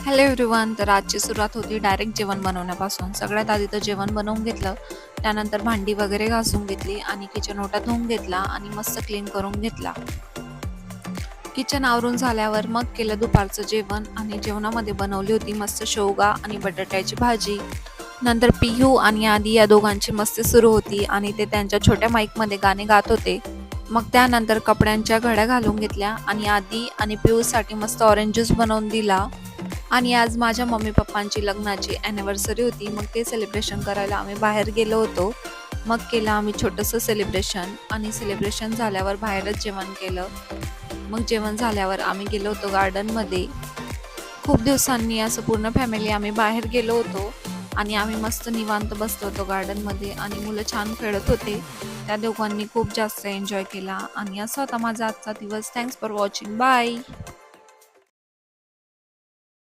Hello everyone. तर आजची सुरुवात होती डायरेक्ट जेवण बनवण्यापासून. सगळ्यात आधी तर जेवण बनवून घेतलं, त्यानंतर भांडी वगैरे घासून घेतली आणि किचन ओटा धुवून घेतला आणि मस्त क्लीन करून घेतला. किचन आवरून झाल्यावर मग केलं दुपारचं जेवण आणि जेवणामध्ये बनवली होती मस्त शेवगा आणि बटाट्याची भाजी. नंतर पिहू आणि आदी या दोघांची मस्ती सुरू होती आणि ते त्यांच्या छोट्या माईकमध्ये गाणे गात होते. मग त्यानंतर कपड्यांच्या घड्या घालून घेतल्या आणि आदी आणि पिहूसाठी मस्त ऑरेंज ज्यूस बनवून दिला. आणि आज माझ्या मम्मी पप्पांची लग्नाची ॲनिव्हर्सरी होती. मग ते सेलिब्रेशन करायला आम्ही बाहेर गेलो होतो. मग केलं आम्ही छोटंसं सेलिब्रेशन आणि सेलिब्रेशन झाल्यावर बाहेरच जेवण केलं. मग जेवण झाल्यावर आम्ही गेलो होतो गार्डनमध्ये. खूप दिवसांनी असं पूर्ण फॅमिली आम्ही बाहेर गेलो होतो आणि आम्ही मस्त निवांत बसलो होतो गार्डनमध्ये आणि मुलं छान खेळत होते. त्या दोघांनी खूप जास्त एन्जॉय केला आणि असा होता माझा आजचा दिवस. Thanks for watching. बाय.